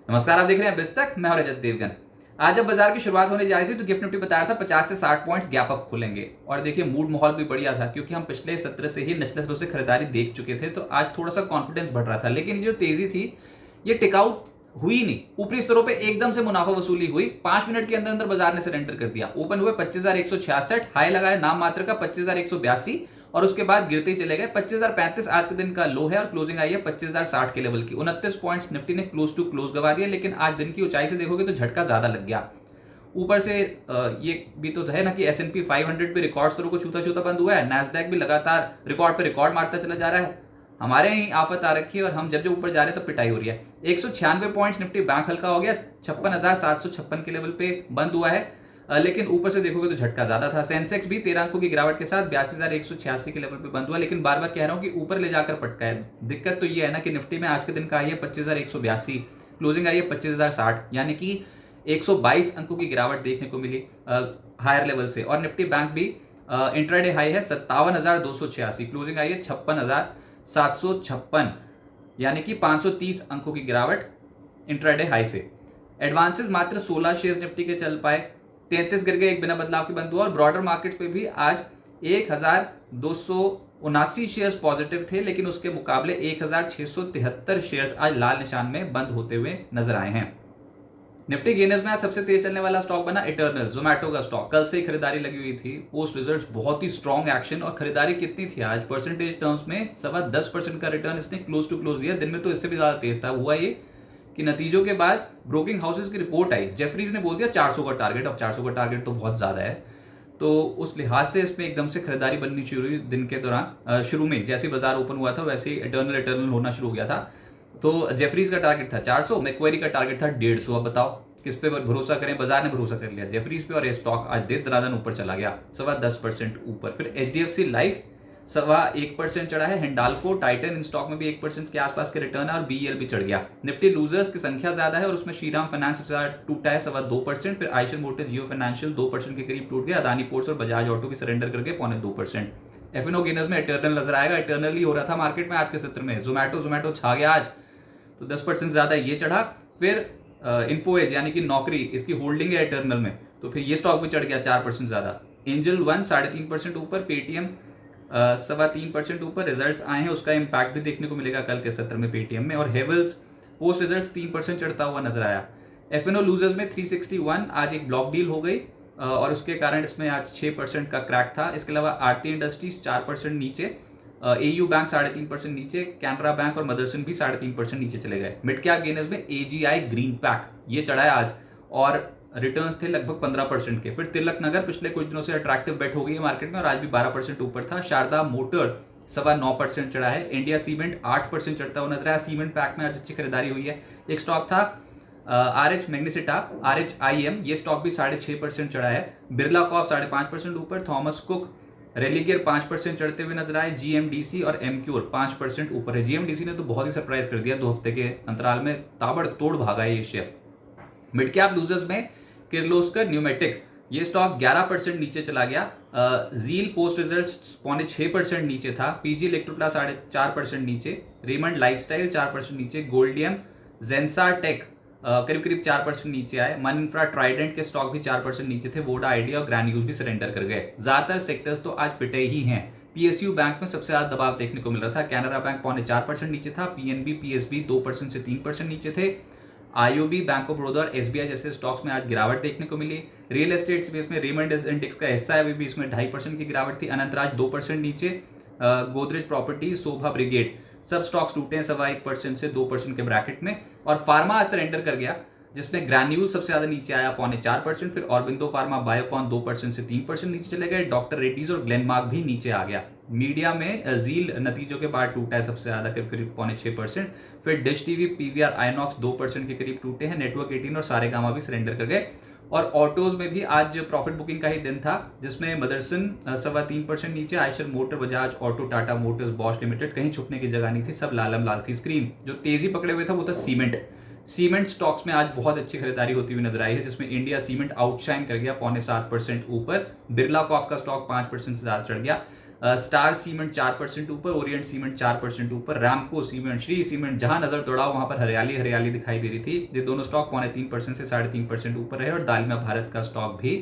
नमस्कार, आप देख रहे हैं बिस्तक। मैं हूं रजत देवगन। आज जब बाजार की शुरुआत होने जा रही थी तो गिफ्ट निफ्टी बताया था 50 से 60 पॉइंट्स गैप अप खुलेंगे। और देखिए मूड माहौल भी बढ़िया था क्योंकि हम पिछले सत्र से ही निचले स्तर से खरीदारी देख चुके थे, तो आज थोड़ा सा कॉन्फिडेंस बढ़ रहा था। लेकिन ये जो तेजी थी ये टिकाऊ हुई नहीं। ऊपरी स्तरों पे एकदम से मुनाफा वसूली हुई। 5 मिनट के अंदर अंदर बाजार ने सरेंडर कर दिया। ओपन हुए 25,166, हाई लगाया नाम मात्र का 25,182 और उसके बाद गिरते ही चले गए। 25,035 आज के दिन का लो है और क्लोजिंग आई है 25,060 के लेवल की। 29 पॉइंट्स निफ्टी ने क्लोज टू क्लोज गवा दिया, लेकिन आज दिन की ऊंचाई से देखोगे तो झटका ज्यादा लग गया। ऊपर से ये भी तो है ना कि S&P 500 भी रिकॉर्ड स्तरों को छूता छूता बंद हुआ है। नैस्डैक भी लगातार रिकॉर्ड पे रिकॉर्ड मारता चला जा रहा है। हमारे यहीं आफत आ रखी है और हम जब जब ऊपर जा रहे हैं तो पिटाई हो रही है। 196 पॉइंट्स निफ्टी बैंक हल्का हो गया, 56,756 के लेवल पे बंद हुआ है। लेकिन ऊपर से देखोगे तो झटका ज्यादा था। सेंसेक्स भी 13 अंकों की गिरावट के साथ 82,186 के लेवल पे बंद हुआ, लेकिन बार बार कह रहा हूं कि ऊपर ले जाकर पटका है। दिक्कत तो ये है ना कि निफ्टी में आज के दिन का आई है 25,182, क्लोजिंग आई है 25,060, यानी कि 122 अंकों की गिरावट देखने को मिली हायर लेवल से। और निफ्टी बैंक भी इंट्राडे हाई है 57,286, क्लोजिंग आई है 56,756, यानी कि 530 अंकों की गिरावट इंट्राडे हाई से। एडवांसेस मात्र 16 शेयर्स निफ्टी के चल पाए, 33 गिर गए, एक बिना बदलाव के बंद हुआ। और ब्रॉडर मार्केट्स पे भी आज 1,279 शेयर्स पॉजिटिव थे, लेकिन उसके मुकाबले 1,673 शेयर्स आज लाल निशान में बंद होते हुए नजर आए हैं। निफ्टी गेनर्स में आज सबसे तेज चलने वाला स्टॉक बना इटर्नल, जोमैटो का स्टॉक। कल से ही खरीदारी लगी हुई थी, पोस्ट रिजल्ट्स बहुत ही स्ट्रॉन्ग एक्शन। और खरीदारी कितनी थी आज परसेंटेज टर्म्स में? 10.25% का रिटर्न इसने क्लोज टू क्लोज दिया। दिन में तो इससे भी ज्यादा तेज था। हुआ ये कि नतीजों के बाद ब्रोकिंग हाउसेस की रिपोर्ट आई, जेफरीज ने बोल दिया 400 का टारगेट। अब 400 का टारगेट तो बहुत ज्यादा है, तो उस लिहाज से इसमें एकदम से खरीदारी बननी शुरू हुई दिन के दौरान। शुरू में जैसे बाजार ओपन हुआ था वैसे ही इटर्नल होना शुरू हो गया था। तो जेफरीज का टारगेट था 400, मैक्वेरी का टारगेट था 150। अब बताओ किस पे भरोसा करें? बाजार ने भरोसा कर लिया जेफरीज पे और ये स्टॉक आज देर दरादन ऊपर चला गया 10.25% ऊपर। फिर HDFC लाइफ 1% चढ़ा है। हिंडाल्को, टाइटन, इन स्टॉक में भी 1% के आसपास के रिटर्न है और BEL भी चढ़ गया। निफ्टी लूजर्स की संख्या ज्यादा है और उसमें श्रीराम फाइनेंस सबसे ज्यादा टूटा है 2.25%। फिर आयशर मोटर, जियो फाइनेंशियल 2% के करीब टूट गया। अदानी पोर्ट्स और बजाज ऑटो भी सरेंडर करके 2.25%। F&O गेनर्स में इटर्नल नजर आएगा। इटर्नल ही हो रहा था मार्केट में आज के सत्र में। जोमैटो छा गया आज, तो 10% ज्यादा ये चढ़ा। फिर इन्फो एज यानी कि नौकरी, इसकी होल्डिंग है इटर्नल में, तो फिर ये स्टॉक भी चढ़ गया 4% ज्यादा। एंजल 1 3.5% ऊपर, पेटीएम 3.25% ऊपर। रिजल्ट्स आए हैं, उसका इंपैक्ट भी देखने को मिलेगा कल के सत्र में पेटीएम में। और हेवल्स पोस्ट रिजल्ट्स 3% चढ़ता हुआ नजर आया। F&O लूजर्स में 361 आज एक ब्लॉक डील हो गई और उसके कारण इसमें आज 6% का क्रैक था। इसके अलावा आरती इंडस्ट्रीज 4% नीचे, AU बैंक 3.5% नीचे, कैनरा बैंक और मदरसन भी 3.5% नीचे चले गए। मिड कैप गेनर्स में AGI ग्रीन पैक ये चढ़ा है आज और रिटर्न्स थे लगभग 15% के। फिर तिलक नगर पिछले कुछ दिनों से अट्रैक्टिव बेट हो गई है मार्केट में और आज भी 12% ऊपर था। शारदा मोटर 9.25% चढ़ा है। इंडिया सीमेंट 8% चढ़ता हुआ नजर आया। सीमेंट पैक में आज अच्छी खरीदारी हुई है। एक स्टॉक था RH मैग्नेसिटा, RHIM, ये स्टॉक भी 6.5% चढ़ा है। बिरला कॉप 5.5% ऊपर। थॉमस कुक, रेलिगियर 5% चढ़ते हुए नजर आए। GMDC और एमक्यूर 5% ऊपर है। GMDC ने तो बहुत ही सरप्राइज कर दिया, 2 हफ्ते के अंतराल में ताबड़तोड़ भागा है ये शेयर। मिड कैप लूजर्स में किर्लोस्कर न्यूमेटिक, ये स्टॉक 11% नीचे चला गया। जील पोस्ट रिजल्ट्स 5.6% नीचे था। PG इलेक्ट्रोप्ला 4.5% नीचे। रेमंड लाइफस्टाइल 4% नीचे। गोल्डियम, जेंसा टेक करीब 4% नीचे आए। मन इंफ्रा, ट्राइडेंट के स्टॉक भी 4% नीचे थे। वोडा आइडिया और ग्रैन्यूज भी सरेंडर कर गए। ज्यादातर सेक्टर्स तो आज पिटे ही हैं। PSU बैंक में सबसे ज्यादा दबाव देखने को मिल रहा था। कैनरा बैंक 4.5% नीचे था। PNB, PSB 2% से 3% नीचे थे। IOB, बैंक ऑफ बड़ौदा और SBI जैसे स्टॉक्स में आज गिरावट देखने को मिली। रियल एस्टेट स्पेस में रेमंड इंडेक्स का हिस्सा है, भी इसमें 2.5% की गिरावट थी। अनंतराज 2% नीचे। गोदरेज प्रॉपर्टीज, शोभा ब्रिगेड, सब स्टॉक्स टूटे हैं 1.25% से 2% के ब्रैकेट में। और फार्मा आज सरेंडर कर गया, जिसमें ग्रैन्यूल सबसे ज्यादा नीचे आया 4.25%। फिर ऑरबिंदो फार्मा, बायोकॉन 2% से 3% नीचे चले गए। डॉक्टर रेड्डीज और ग्लेनमार्क भी नीचे आ गया। मीडिया में जील नतीजों के बाद टूटा है सबसे ज्यादा, करीब 6.5%। फिर डिश टीवी, PVR, आइनॉक्स 2% के करीब टूटे हैं। नेटवर्क 18 और सारेगामा भी सरेंडर कर गए। और ऑटोज में भी आज प्रॉफिट बुकिंग का ही दिन था, जिसमें मदरसन 3.25% नीचे। Eicher motor, Bajaj auto, Tata Motors, Bosch limited, कहीं छुपने की जगह नहीं थी, सब लालम लाल थी स्क्रीन। जो तेजी पकड़े हुए था वो था सीमेंट स्टॉक्स में आज बहुत अच्छी खरीदारी होती हुई नजर आई है, जिसमें इंडिया सीमेंट आउटशाइन कर गया 7.25% ऊपर। बिरला कॉप का स्टॉक 5% से ज्यादा चढ़ गया। स्टार सीमेंट 4% ऊपर, ओरिएंट सीमेंट 4% ऊपर, रामको सीमेंट, श्री सीमेंट, जहां नजर दौड़ाओ वहां पर हरियाली हरियाली दिखाई दे रही थी। ये दोनों स्टॉक 3.25% से 3.5% ऊपर रहे और दालमिया भारत का स्टॉक भी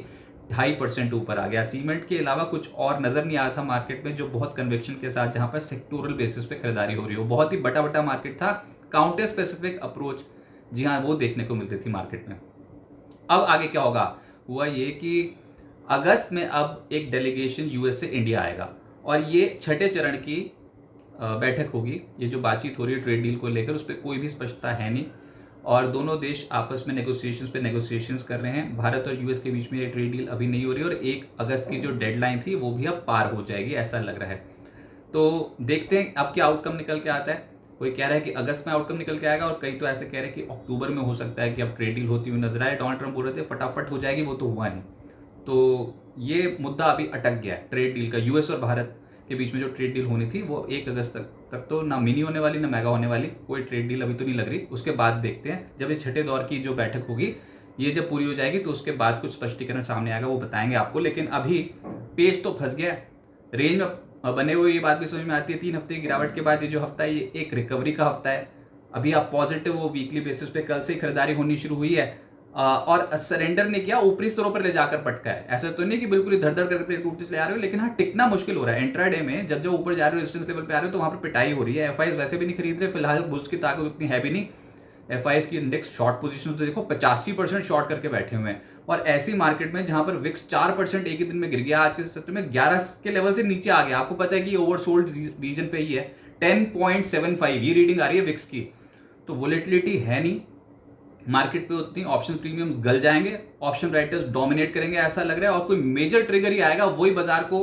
2.5% ऊपर आ गया। सीमेंट के अलावा कुछ और नजर नहीं आ रहा था मार्केट में जो बहुत कन्विक्शन के साथ जहां पर सेक्टोरल बेसिस पे खरीदारी हो रही हो। बहुत ही बटा बटा मार्केट था, काउंटर स्पेसिफिक अप्रोच जी हाँ वो देखने को मिल रही थी मार्केट में। अब आगे क्या होगा, हुआ ये कि अगस्त में अब एक डेलीगेशन यूएस से इंडिया आएगा और ये छठे चरण की बैठक होगी। ये जो बातचीत हो रही है ट्रेड डील को लेकर उस पर कोई भी स्पष्टता है नहीं और दोनों देश आपस में नेगोशिएशंस कर रहे हैं। भारत और यूएस के बीच में ये ट्रेड डील अभी नहीं हो रही और 1 अगस्त की जो डेडलाइन थी वो भी अब पार हो जाएगी ऐसा लग रहा है। तो देखते हैं अब क्या आउटकम निकल के आता है। कोई कह रहा है कि अगस्त में आउटकम निकल के आएगा और कई तो ऐसे कह रहे हैं कि अक्टूबर में हो सकता है कि अब ट्रेड डील होती हुई नजर आए। डोनाल्ड ट्रंप बोल रहे थे फटाफट हो जाएगी, वो तो हुआ नहीं। तो ये मुद्दा अभी अटक गया है ट्रेड डील का। यूएस और भारत के बीच में जो ट्रेड डील होनी थी वो 1 अगस्त तक तो ना मिनी होने वाली ना मेगा होने वाली, कोई ट्रेड डील अभी तो नहीं लग रही। उसके बाद देखते हैं जब ये छठे दौर की जो बैठक होगी ये जब पूरी हो जाएगी तो उसके बाद कुछ स्पष्टीकरण सामने आएगा, वो बताएंगे आपको। लेकिन अभी पेज तो फंस गया, रेंज में बने हुए ये बात भी समझ में आती है। 3 हफ्ते की गिरावट के बाद ये जो हफ्ता है ये एक रिकवरी का हफ्ता है। अभी आप पॉजिटिव वो वीकली बेसिस पे कल से खरीदारी होनी शुरू हुई है और सरेंडर ने किया ऊपरी स्तरों पर ले जाकर पटका है। ऐसा तो नहीं कि बिल्कुल धड़ धड़ करके टूटते चले आ रहे हो, लेकिन हाँ टिकना मुश्किल हो रहा है। इंट्राडे में जब जब ऊपर जा रहे हो रेजिस्टेंस लेवल पे आ रहे हो तो वहां पर पिटाई हो रही है। एफआईज वैसे भी नहीं खरीद रहे फिलहाल, बुल्स की ताकत उतनी है भी नहीं। एफआईज की इंडेक्स शॉर्ट पोजीशन तो देखो 85% शॉर्ट करके बैठे हुए हैं और ऐसी मार्केट में जहां पर विक्स 4% एक ही दिन में गिर गया, आज के सत्र में 11 के लेवल से नीचे आ गया। आपको पता है कि ओवरसोल्ड रीजन पे ही है। 10.75 ये रीडिंग आ रही है विक्स की। तो वोलेटिलिटी है नहीं मार्केट पे उतनी, ऑप्शन प्रीमियम गल जाएंगे, ऑप्शन राइटर्स डोमिनेट करेंगे ऐसा लग रहा है और कोई मेजर ट्रिगर ही आएगा वही बाजार को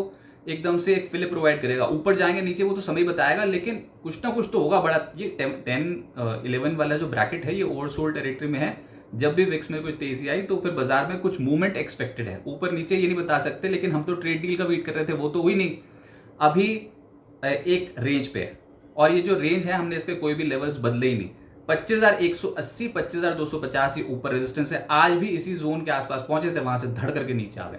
एकदम से एक फिलिप प्रोवाइड करेगा। ऊपर जाएंगे नीचे वो तो समय बताएगा, लेकिन कुछ ना कुछ तो होगा बड़ा। ये 10-11 वाला जो ब्रैकेट है ये ओवरसोल्ड टेरिटरी में है। जब भी विक्स में कोई तेजी आई तो फिर बाजार में कुछ मूवमेंट एक्सपेक्टेड है। ऊपर नीचे ये नहीं बता सकते, लेकिन हम तो ट्रेड डील का वेट कर रहे थे, वो तो हुई नहीं। अभी एक रेंज पे है और ये जो रेंज है हमने इसके कोई भी लेवल्स बदले ही नहीं। 25,180 25,250 ये ऊपर रेजिस्टेंस है। आज भी इसी जोन के आसपास पहुंचे थे, वहां से धड़ करके नीचे आ गए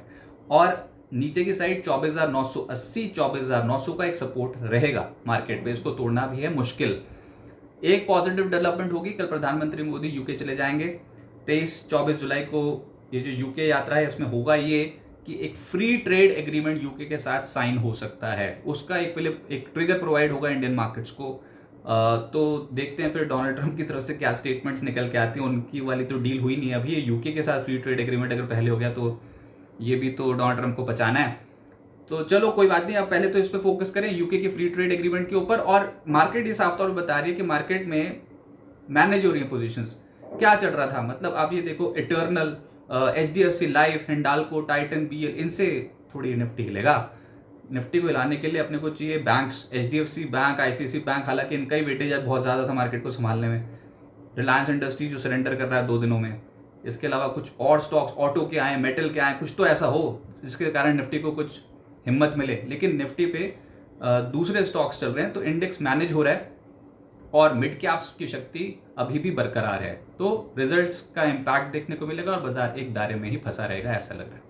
और नीचे की साइड 24,980 24,900 का एक सपोर्ट रहेगा मार्केट में, इसको तोड़ना भी है मुश्किल। एक पॉजिटिव डेवलपमेंट होगी, कल प्रधानमंत्री मोदी यूके चले जाएंगे। 23-24 जुलाई को ये जो यूके यात्रा है इसमें होगा ये कि एक फ्री ट्रेड एग्रीमेंट यूके के साथ साइन हो सकता है। उसका एक ट्रिगर प्रोवाइड होगा इंडियन मार्केट्स को। तो देखते हैं फिर डोनाल्ड ट्रंप की तरफ से क्या स्टेटमेंट्स निकल के आती हैं। उनकी वाली तो डील हुई नहीं अभी, ये यूके के साथ फ्री ट्रेड एग्रीमेंट अगर पहले हो गया तो ये भी तो डोनाल्ड ट्रंप को पचाना है। तो चलो कोई बात नहीं, अब पहले तो इस पर फोकस करें यूके की फ्री ट्रेड एग्रीमेंट के ऊपर। और मार्केट ये साफ तौर पर बता रही है कि मार्केट में मैनेज हो रही है पोजीशंस। क्या चल रहा था, मतलब आप ये देखो eternal, HDFC life, Hindalco, Titan, BL, इनसे थोड़ी निफ्टी हिलेगा। निफ्टी को हिलाने के लिए अपने को चाहिए banks, HDFC bank, ICICI bank, हालांकि इनका ही वेटेज आज बहुत ज़्यादा था मार्केट को संभालने में। रिलायंस इंडस्ट्री जो सरेंडर कर रहा है 2 दिनों में। इसके अलावा कुछ और स्टॉक्स ऑटो के आए, मेटल के आए, कुछ तो ऐसा हो जिसके कारण निफ्टी को कुछ हिम्मत मिले। लेकिन निफ्टी पे दूसरे स्टॉक्स चल रहे हैं तो इंडेक्स मैनेज हो रहा है और मिड कैप्स की शक्ति अभी भी बरकरार है। तो रिजल्ट्स का इम्पैक्ट देखने को मिलेगा और बाजार एक दायरे में ही फंसा रहेगा ऐसा लग रहा है।